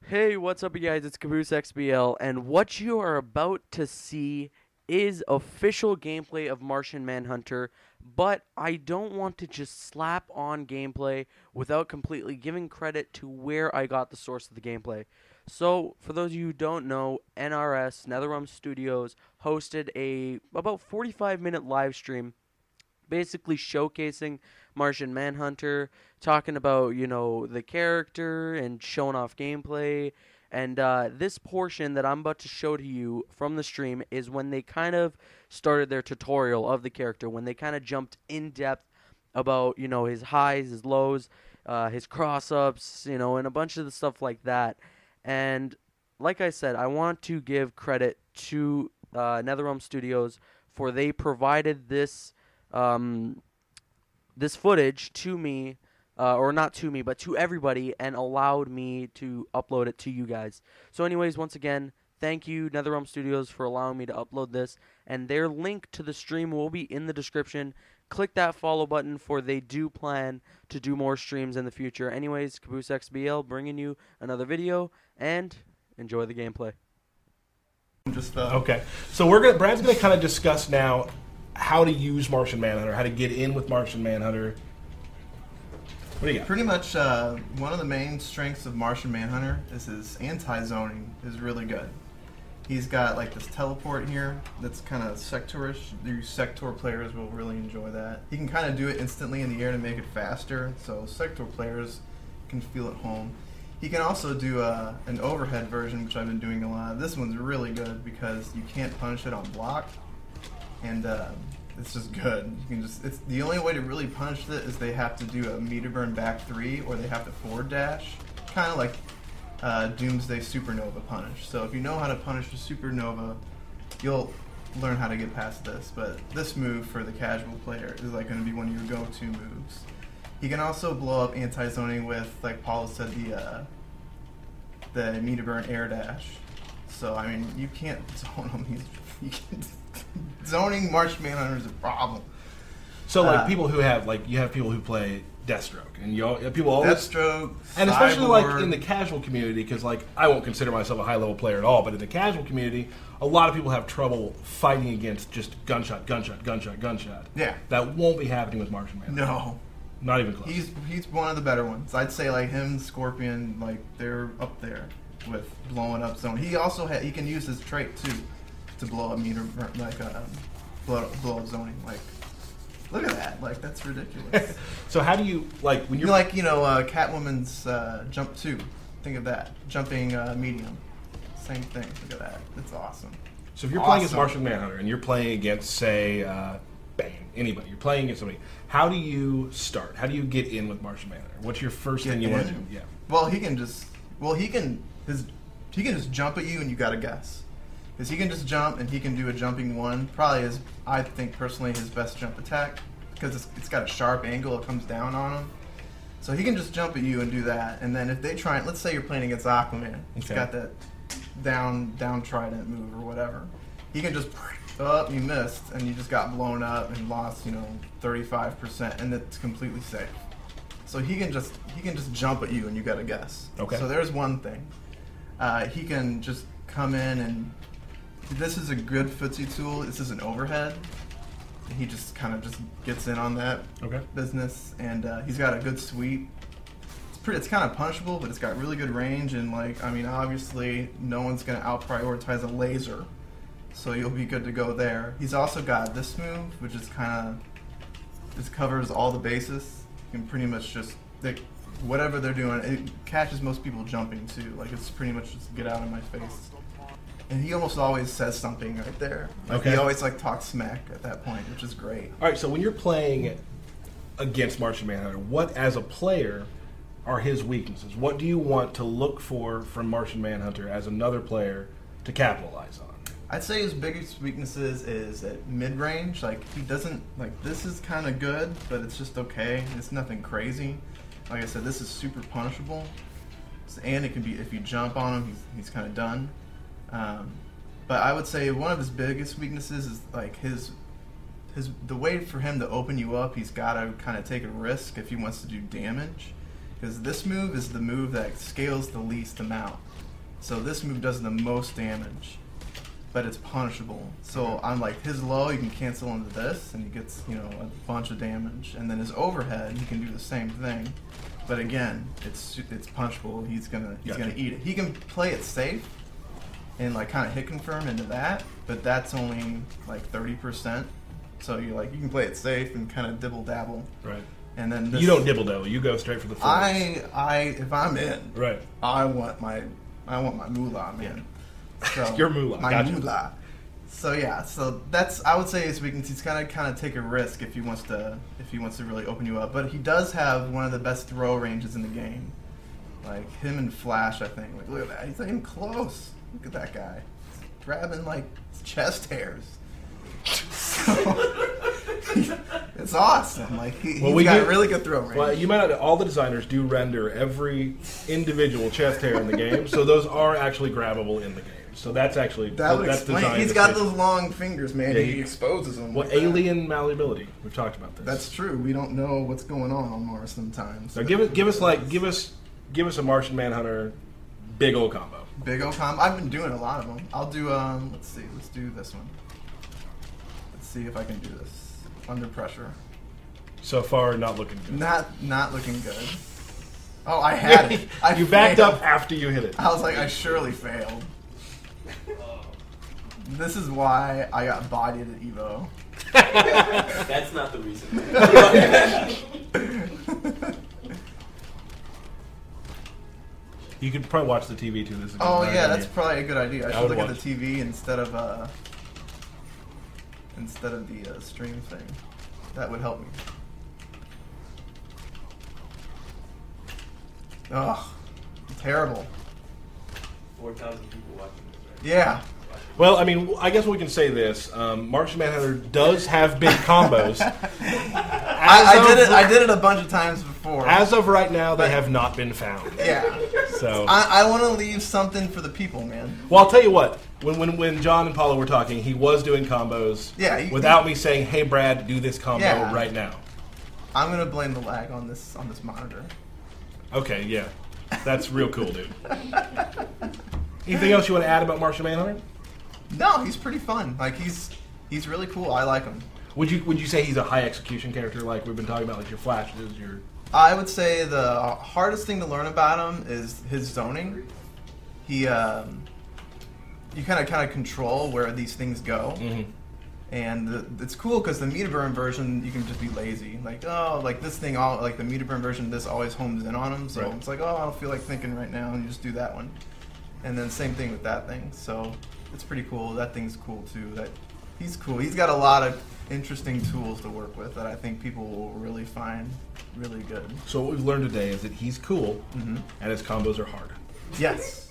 Hey, what's up, you guys? It's Caboose XBL, and what you are about to see is official gameplay of Martian Manhunter, but I don't want to just slap on gameplay without completely giving credit to where I got the source of the gameplay. So, for those of you who don't know, NRS, NeatherRealm Studios, hosted a about 45-minute live stream basically showcasing Martian Manhunter, talking about, the character and showing off gameplay. And this portion that I'm about to show to you from the stream is when they kind of started their tutorial of the character, when they kind of jumped in depth about, his highs, his lows, his cross ups, and a bunch of the stuff like that. And like I said, I want to give credit to NetherRealm Studios for they provided um, this footage to me, or not to me, but to everybody, and allowed me to upload it to you guys. So, anyways, once again, thank you, NetherRealm Studios, for allowing me to upload this. And their link to the stream will be in the description. Click that follow button, for they do plan to do more streams in the future. Anyways, Caboose XBL bringing you another video, and enjoy the gameplay. Okay, so Brad's gonna kind of discuss now how to use Martian Manhunter, how to get in with Martian Manhunter. What do you got? Pretty much one of the main strengths of Martian Manhunter is his anti-zoning is really good. He's got like this teleport here that's kind of sectorish. Your sector players will really enjoy that. He can kind of do it instantly in the air to make it faster, so sector players can feel at home. He can also do an overhead version, which I've been doing a lot. This one's really good because you can't punish it on block, and it's just good. You can just—it's the only way to really punish it is they have to do a meter burn back 3, or they have to forward dash, kind of like Doomsday Supernova punish. So if you know how to punish the Supernova, you'll learn how to get past this. But this move for the casual player is like going to be one of your go-to moves. He can also blow up anti-zoning with, like Paul said, the meter burn air dash. So I mean, you can't zone him. Zoning Martian Manhunter is a problem. So like people who have you have people who play Deathstroke, and people always Deathstroke, and especially Cyborg. like in the casual community, because like I won't consider myself a high level player at all, but in the casual community, a lot of people have trouble fighting against just gunshot. Yeah, that won't be happening with Martian Manhunter. No. Not even close. He's one of the better ones. I'd say like him, Scorpion, like they're up there with blowing up zone. He also he can use his trait too to blow up meter like blow up zoning. Like look at that. Like that's ridiculous. So how do you like when you're Catwoman's jump 2? Think of that jumping medium. Same thing. Look at that. It's awesome. So if you're playing against Martian Manhunter and you're playing against say Bane, anybody, you're playing against somebody. How do you start? How do you get in with Martian Manhunter? What's your first thing you want to do? Yeah. Well, he can just jump at you and you gotta guess. Because he can just jump and he can do a jumping 1. Probably is, I think personally, his best jump attack because it's got a sharp angle. It comes down on him. So he can just jump at you and do that. And then if they try, let's say you're playing against Aquaman. He's got that down trident move or whatever. He can just you missed, and you just got blown up and lost, 35%, and it's completely safe. So he can just jump at you, and you got to guess. Okay. So there's one thing. He can just come in, and this is a good footsie tool. This is an overhead. And he just kind of just gets in on that business, and he's got a good sweep. It's kind of punishable, but it's got really good range, and obviously no one's going to out-prioritize a laser. So you'll be good to go there. He's also got this move, which is just covers all the bases. You can pretty much just whatever they're doing. It catches most people jumping too. Like it's pretty much just get out of my face. And he almost always says something right there. He always talks smack at that point, which is great. All right. So when you're playing against Martian Manhunter, what as a player are his weaknesses? What do you want to look for from Martian Manhunter as another player to capitalize on? I'd say his biggest weaknesses is at mid-range. He doesn't, this is kind of good, but it's just okay. It's nothing crazy. Like I said, this is super punishable. And it can be, if you jump on him, he's kind of done. But I would say one of his biggest weaknesses is the way for him to open you up, he's got to kind of take a risk if he wants to do damage. Because this move is the move that scales the least amount. So this move does the most damage, but it's punishable. So on like his low, you can cancel into this, and he gets a bunch of damage. And then his overhead, he can do the same thing, but again, it's punishable. He's gonna eat it. He can play it safe and like kind of hit confirm into that, but that's only like 30%. So you can play it safe and kind of dibble dabble. Right. And then you don't dibble dabble. You go straight for the force. If I'm in, right, I want my moolah, man. So, your moolah, my moolah. So yeah, that's, I would say, his weakness. He's kind of take a risk if he wants to really open you up. But he does have one of the best throw ranges in the game. Like him and Flash, I think. Like, look at that, he's not even close. Look at that guy, he's grabbing like chest hairs. So, it's awesome. Like he's got really good throw range. Well, you might not. All the designers do render every individual chest hair in the game, so those are actually grabbable in the game. So that's actually that's designed. He's got those long fingers, man. Yeah, he exposes them. Well, alien malleability. We've talked about this. That's true. We don't know what's going on Mars sometimes. So give us a Martian Manhunter big old combo. Big old combo. I've been doing a lot of them. I'll do. Let's see. Let's do this one. Let's see if I can do this under pressure. So far, not looking good. Not looking good. Oh, I had it. You backed up after you hit it. I was like, I surely failed. This is why I got bodied at Evo. That's not the reason. You could probably watch the TV too. This is that's probably a good idea. I should look at the TV instead of the stream thing. That would help me. Ugh, terrible. 4,000 people watching this, right? Yeah. Well, I mean, I guess we can say this. Martian Manhunter does have big combos. I did it a bunch of times before. As of right now, they have not been found. Yeah. So I want to leave something for the people, man. Well, I'll tell you what. When John and Paula were talking, he was doing combos without me saying, "Hey, Brad, do this combo right now." I'm gonna blame the lag on this monitor. Okay, yeah, that's real cool, dude. Anything else you want to add about Martian Manhunter? No, he's pretty fun. Like he's really cool. I like him. Would you say he's a high execution character, like we've been talking about, like your flashes, your? I would say the hardest thing to learn about him is his zoning. He you kind of control where these things go, and it's cool because the Metaburn version you can just be lazy, like this thing like the Metaburn version, this always homes in on him, so it's like I don't feel like thinking right now, and you just do that one, and then same thing with that thing. So it's pretty cool. That thing's cool too. He's cool. He's got a lot of interesting tools to work with that I think people will really find really good. So what we've learned today is that he's cool, and his combos are hard. Yes.